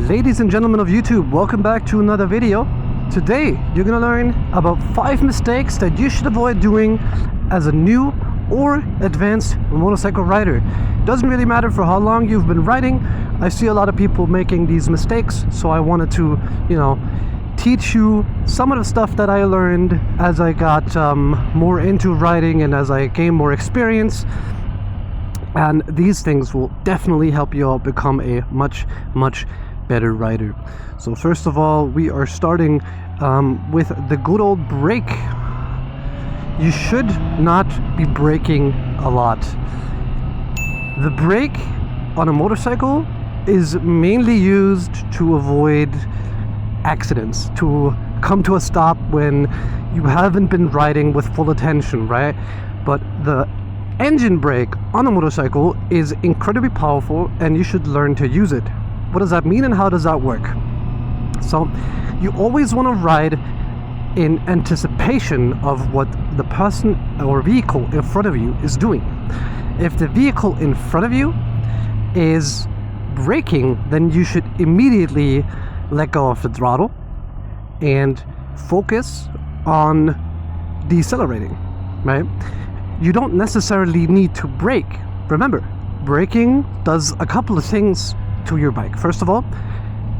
Ladies and gentlemen of YouTube, welcome back to another video. Today you're gonna learn about 5 mistakes that you should avoid doing as a new or advanced motorcycle rider. Doesn't really matter for how long you've been riding. I see a lot of people making these mistakes, so I wanted to, teach you some of the stuff that I learned as I got more into riding and as I gained more experience. And these things will definitely help you all become a much better rider. So first of all, we are starting with the good old brake. You should not be braking a lot. The brake on a motorcycle is mainly used to avoid accidents, to come to a stop when you haven't been riding with full attention, right? But the engine brake on a motorcycle is incredibly powerful and you should learn to use it. What does that mean and how does that work? So you always want to ride in anticipation of what the person or vehicle in front of you is doing. If the vehicle in front of you is braking, then you should immediately let go of the throttle and focus on decelerating, right? You don't necessarily need to brake. Remember, braking does a couple of things to your bike. First of all,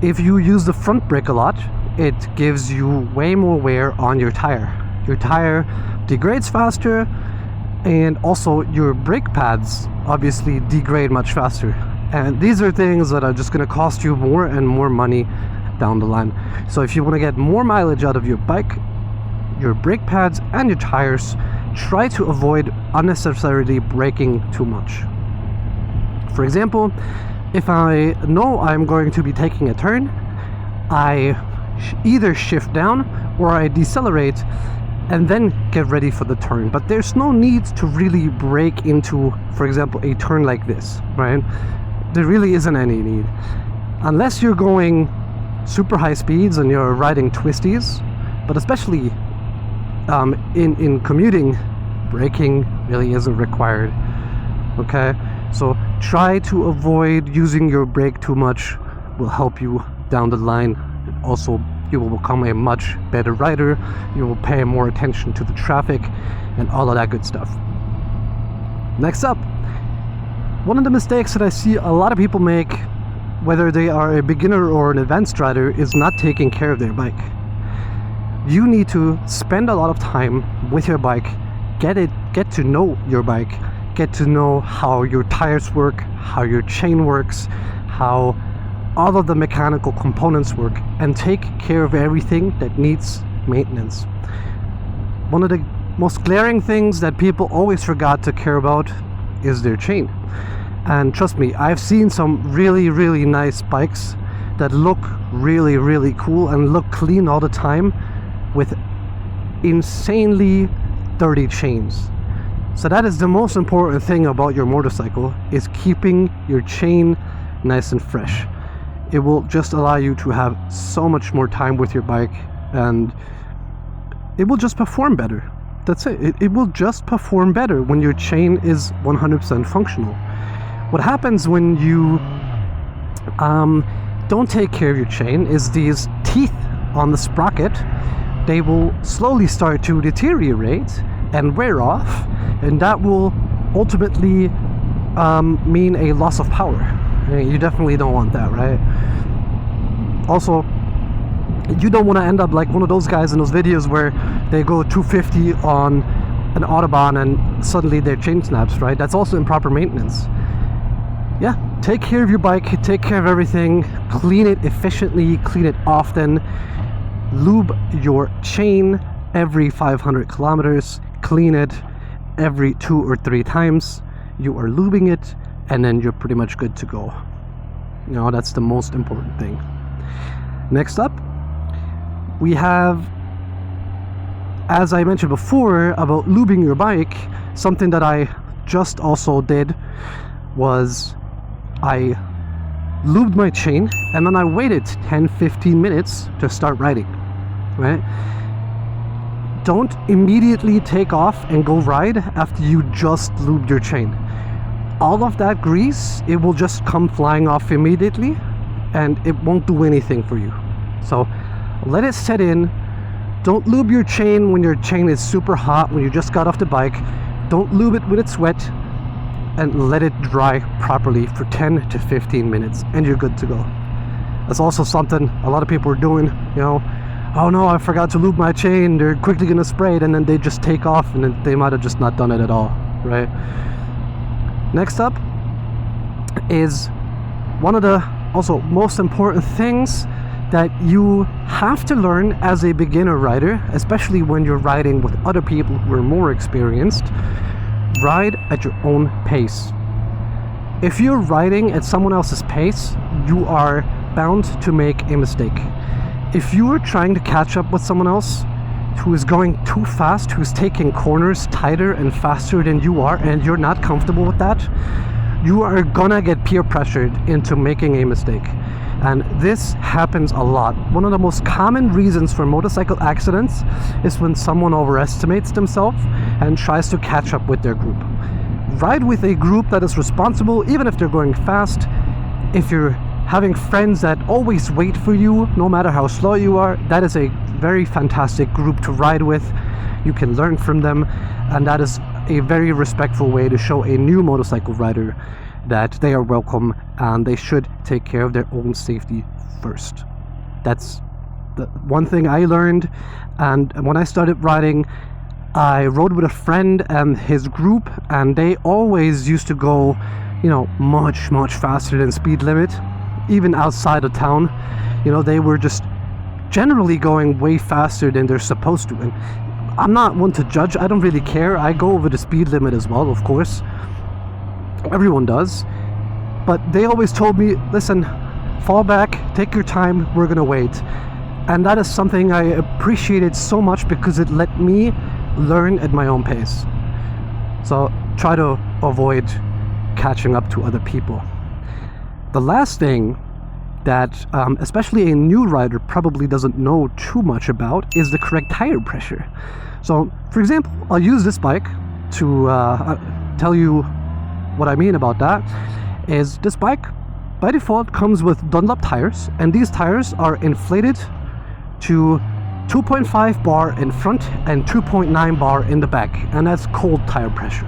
if you use the front brake a lot, it gives you way more wear on your tire. Your tire degrades faster, and also your brake pads obviously degrade much faster. And these are things that are just going to cost you more and more money down the line. So if you want to get more mileage out of your bike, your brake pads and your tires, try to avoid unnecessarily braking too much. For example, if I know I'm going to be taking a turn, I either shift down or I decelerate and then get ready for the turn. But there's no need to really brake into, for example, a turn like this, right? There really isn't any need. Unless you're going super high speeds and you're riding twisties, but especially in commuting, braking really isn't required, okay? So try to avoid using your brake too much. Will help you down the line. Also, you will become a much better rider. You will pay more attention to the traffic and all of that good stuff. Next up, one of the mistakes that I see a lot of people make, whether they are a beginner or an advanced rider, is not taking care of their bike. You need to spend a lot of time with your bike, get to know your bike, get to know how your tires work, how your chain works, how all of the mechanical components work, and take care of everything that needs maintenance. One of the most glaring things that people always forgot to care about is their chain. And trust me, I've seen some really nice bikes that look really cool and look clean all the time with insanely dirty chains. So that is the most important thing about your motorcycle, is keeping your chain nice and fresh. It will just allow you to have so much more time with your bike, and it will just perform better. That's it. It will just perform better when your chain is 100% functional. What happens when you don't take care of your chain is these teeth on the sprocket, they will slowly start to deteriorate and wear off, and that will ultimately mean a loss of power. You definitely don't want that, right? Also, you don't want to end up like one of those guys in those videos where they go 250 on an Autobahn and suddenly their chain snaps, right? That's also improper maintenance. Yeah, take care of your bike, take care of everything, clean it efficiently, clean it often, lube your chain every 500 kilometers, clean it every 2 or 3 times. You are lubing it, and then you're pretty much good to go. That's the most important thing. Next up, we have, as I mentioned before about lubing your bike, something that I just also did was I lubed my chain and then I waited 10-15 minutes to start riding, right? Don't immediately take off and go ride after you just lubed your chain. All of that grease, it will just come flying off immediately, and it won't do anything for you. So let it set in. Don't lube your chain when your chain is super hot, when you just got off the bike. Don't lube it when it's wet, and let it dry properly for 10 to 15 minutes and you're good to go. That's also something a lot of people are doing, you know. Oh no, I forgot to lube my chain. They're quickly gonna spray it, and then they just take off, and then they might have just not done it at all, right? Next up is one of the also most important things that you have to learn as a beginner rider, especially when you're riding with other people who are more experienced. Ride at your own pace. If you're riding at someone else's pace, you are bound to make a mistake. If you are trying to catch up with someone else who is going too fast, who's taking corners tighter and faster than you are, and you're not comfortable with that, you are gonna get peer pressured into making a mistake. And this happens a lot. One of the most common reasons for motorcycle accidents is when someone overestimates themselves and tries to catch up with their group. Ride with a group that is responsible, even if they're going fast. If you're having friends that always wait for you, no matter how slow you are, that is a very fantastic group to ride with. You can learn from them, and that is a very respectful way to show a new motorcycle rider that they are welcome and they should take care of their own safety first. That's the one thing I learned. And when I started riding, I rode with a friend and his group, and they always used to go, you know, much faster than speed limit, even outside of town. You know, they were just generally going way faster than they're supposed to. And I'm not one to judge. I don't really care. I go over the speed limit as well, of course. Everyone does. But they always told me, listen, fall back, take your time, we're gonna wait. And that is something I appreciated so much, because it let me learn at my own pace. So try to avoid catching up to other people. The last thing that especially a new rider probably doesn't know too much about is the correct tire pressure. So for example, I'll use this bike to tell you what I mean about that. Is this bike by default comes with Dunlop tires, and these tires are inflated to 2.5 bar in front and 2.9 bar in the back, and that's cold tire pressure.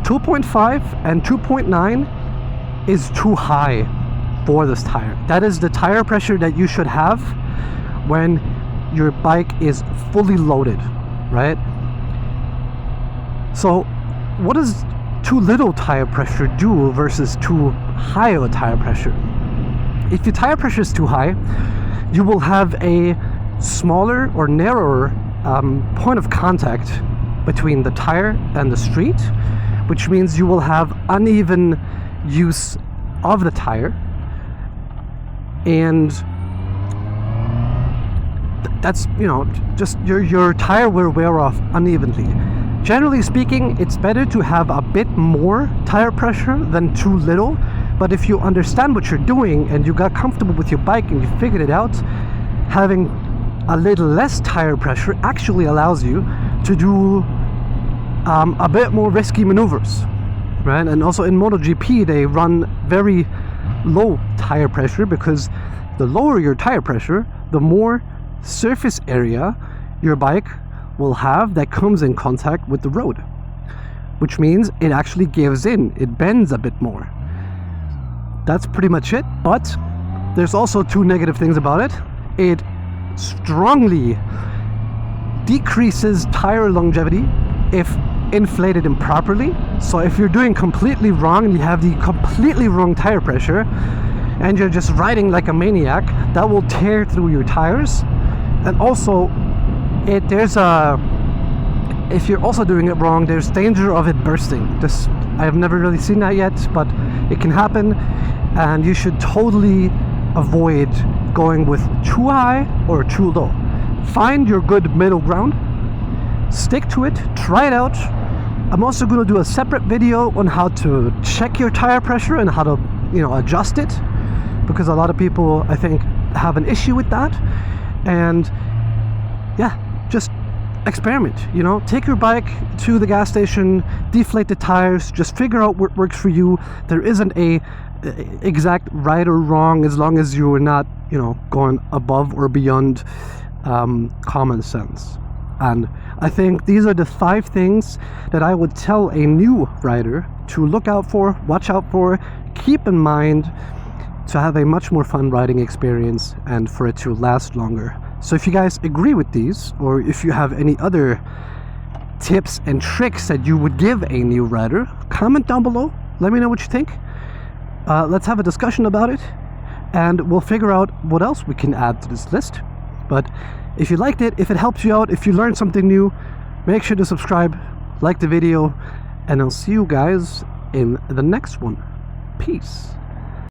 2.5 and 2.9 is too high for this tire. That is the tire pressure that you should have when your bike is fully loaded, right? So what does too little tire pressure do versus too high of a tire pressure? If your tire pressure is too high, you will have a smaller or narrower point of contact between the tire and the street, which means you will have uneven use of the tire, and that's, you know, just your tire will wear off unevenly. Generally speaking, it's better to have a bit more tire pressure than too little, but if you understand what you're doing and you got comfortable with your bike and you figured it out, having a little less tire pressure actually allows you to do a bit more risky maneuvers, right? And also in MotoGP, they run very low tire pressure, because the lower your tire pressure, the more surface area your bike will have that comes in contact with the road, which means it actually gives in, it bends a bit more. That's pretty much it. But there's also two negative things about it. It strongly decreases tire longevity if inflated improperly. So if you're doing completely wrong and you have the completely wrong tire pressure and you're just riding like a maniac, that will tear through your tires. And also if you're also doing it wrong, there's danger of it bursting. I have never really seen that yet, but it can happen, and you should totally avoid going with too high or too low. Find your good middle ground, stick to it, try it out. I'm also going to do a separate video on how to check your tire pressure and how to, you know, adjust it, because a lot of people, I think, have an issue with that. And yeah, just experiment, you know, take your bike to the gas station, deflate the tires, just figure out what works for you. There isn't a exact right or wrong, as long as you are not, you know, going above or beyond common sense. And I think these are the 5 things that I would tell a new rider to look out for, watch out for, keep in mind, to have a much more fun riding experience and for it to last longer. So if you guys agree with these, or if you have any other tips and tricks that you would give a new rider, comment down below. Let me know what you think. Let's have a discussion about it, and we'll figure out what else we can add to this list. But if you liked it, if it helps you out, if you learned something new, make sure to subscribe, like the video, and I'll see you guys in the next one. Peace.